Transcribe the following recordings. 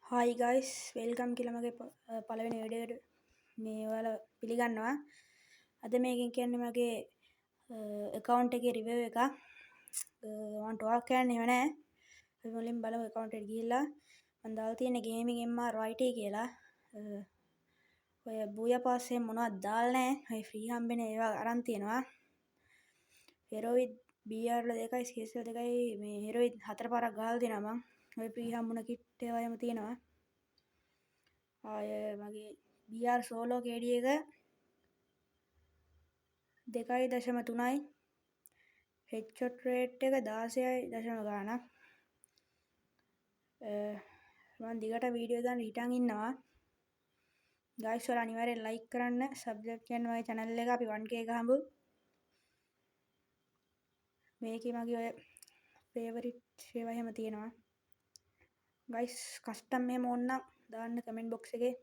Hi guys welcome කියලා මගේ පළවෙනි වීඩියෝ එකට මේ ඔයාලා පිළිගන්නවා. අද මේකෙන් කියන්නේ මගේ account එකේ review එක. මම talk කියන්නේ නෑ. අපි මුලින් බලමු account එකට ගිහිල්ලා මම දාලා තියෙන gaming MR YT කියලා. ඔය බූයා පාස් එහෙම මොනවද දාලා නෑ. ඔය free හම්බෙන ඒවා අරන් තියෙනවා. heroid BR වල 2යි CS වල 2යි මේ heroid 4 පාරක් ගහලා දෙනවා මං. ඔය free හම්බුන kit ඒවා එහෙම තියෙනවා. මගේ BR සෝලෝ KD එක 2.3යි headshot rate එක 16 දශම ගාණක්. මම දිගට වීඩියෝ දාන්න හිටන් ඉන්නවා. guys ඔයාලා අනිවාර්යෙන් like කරන්න, subscribe කරන්න මගේ channel එක. අපි 1k ගහමු. මේකේ මගේ ඔය favorite ඒවා එහෙම තියෙනවා. guys custom එහෙම ඕන නම් දාන්න comment box එකේ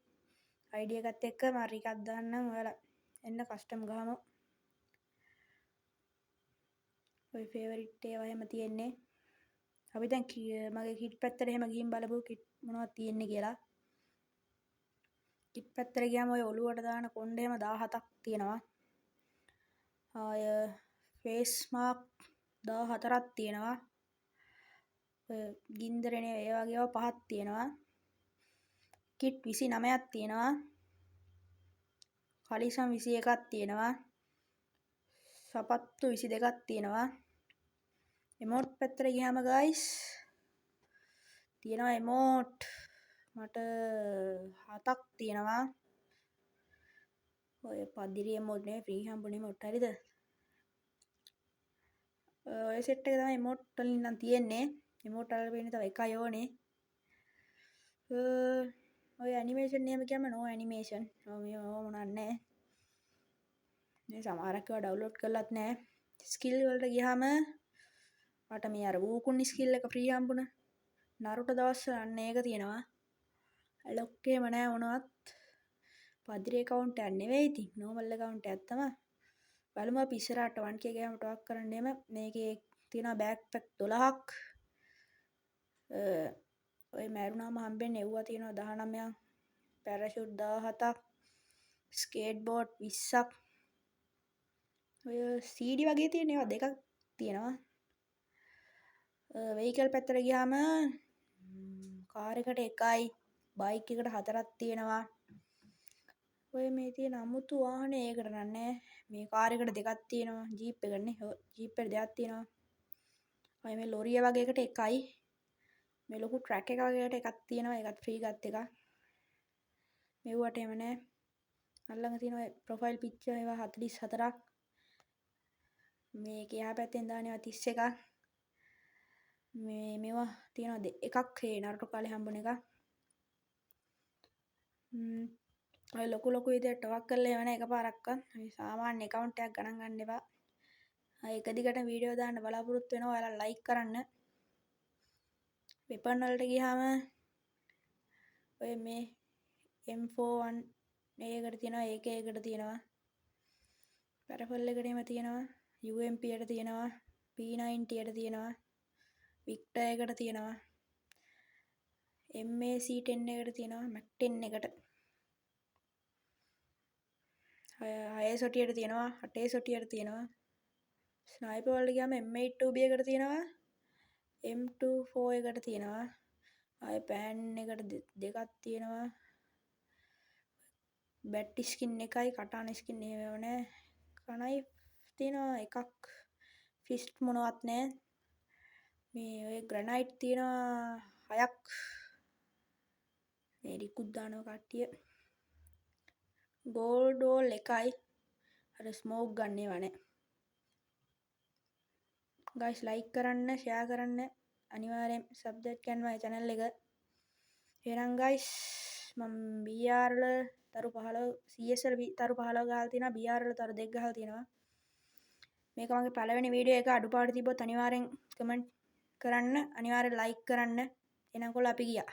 ID එකත් එක්ක මම එකක් දාන්නම්. ඔයාලා එන්න custom ගහමු. ඔය favorite ඒවා එහෙම තියෙන්නේ. අපි දැන් මගේ kit පැත්තට එහෙම ගිහින් බලමු kit මොනවද තියෙන්නේ කියලා. kit පැත්තට ගියාම ඔය ඔලුවට දාන කොණ්ඩ එහෙම 17ක් තියෙනවා. face mask 14ක් තියෙනවා. ඔය ගින්දරනේ ඒ වගේ ඒවා 5ක් තියෙනවා. kit 29ක් තියෙනවා. කලිසම් 21ක් තියෙනවා. සපත්තු 22ක් තියෙනවා. emote පැත්තට ගියාම guys තියෙනවා emote මට 7ක් තියෙනවා. ඔය පදිරි emote නේ free හම්බුනේ emote හරිද? ඔය සෙට් එක තමයි emote වලින් නම් තියෙන්නේ. emote වල වෙන්නේ තව එකයි ඕනේ. ඔය animation එහෙම කියම no animation. මේ මොනක් නැහැ. මේ සමහරක් ඒවා download කරලත් නැහැ. skill වලට ගියාම මට මේ අර වූකුන් skill එක free හම්බුණා. නරුටෝ දවස්වල අන්න ඒක තියෙනවා. lock එහෙම නැහැ මොනවත්. පදිරි account එකක් නෙවෙයි ඉතින් normal account එකක් තමයි. බලමු අපි ඉස්සරහට 1k ගෑම ටොක් කරන්න එම. මේකේ තියෙනවා backpack 12ක්. ඔය මැරුණාම හම්බෙන්නේ එව්වා තියෙනවා 19ක්. parachute 17ක්. skateboard 20ක්. ඔය CD වගේ තියෙන ඒවා දෙකක් තියෙනවා. vehicle පැත්තට ගියාම කාර් එකට එකයි, බයික් එකට 4ක් තියෙනවා. ඔය මේ තියෙන අමුතු වාහනේ ඒකට නෑ. මේ කාර් එකට දෙකක් තියෙනවා. ජීප් එකනේ. ජීප් එකට දෙකක් තියෙනවා. ඔය මේ ලොරිය වගේ එකට එකයි. මේ ලොකු ට්‍රැක් එක වගේ එකක් තියෙනවා. ඒකත් ෆ්‍රී ගත් එකක්. මෙව්වට එම නෑ. අල්ලඟ තියෙන ඔය ප්‍රොෆයිල් පික්චර් ඒවා 44ක්. මේක එහා පැත්තෙන් දාන ඒවා 31ක්. මේවා තියෙනවා එකක් ඒ නරුටෝ කාලේ හම්බුන එක. ඔය ලොකු විදියට ටොක් කරලා එවන එකපාරක්වත් මේ සාමාන්‍ය account එකක් ගණන් ගන්න එපා. එක දිගට වීඩියෝ දාන්න බලාපොරොත්තු වෙනවා. ඔයාලා like කරන්න. weapon වලට ගියාම ඔය මේ M41 ඒකට තියෙනවා, AK එකට තියෙනවා. රයිෆල් එකට එහෙම තියෙනවා. UMP එකට තියෙනවා. P90 එකට තියෙනවා. Victor එකට තියෙනවා. MAC10 එකට තියෙනවා. MAC10 එකට 6 සොටියට තියෙනවා. 8 සොටියට තියෙනවා. ස්නයිපර් වලට ගියාම M82B එකට තියෙනවා. M24 එකට තියෙනවා. ආය පෑන් එකට දෙකක් තියෙනවා. බැට් ස්කින් එකයි, කටාන ස්කින් එහෙම නෑ. කණයි තියෙනවා එකක්. ෆිස්ට් මොනවත් නෑ. මේ ඔය ග්‍රනයිට් තියෙනවා 6ක්. මේ රිකුත් දානවා කට්ටිය. ගෝල්ඩ් වෝල් එකයි. අර ස්මෝක් ගන්න ඒවා නෑ. guys like කරන්න, share කරන්න, අනිවාර්යෙන් subscribe කරන්න මගේ channel එක. එහෙනම් guys මම BR වල තරු 15 CS වල තරු 15 ගහලා තියෙනවා. BR වල තරු 2 ගහලා තියෙනවා. මේක මගේ පළවෙනි වීඩියෝ එක. අඩුපාඩු තිබ්බොත් අනිවාර්යෙන් කමෙන්ට් කරන්න, අනිවාර්යෙන් like කරන්න. එහෙනම් කොල්ල අපි ගියා.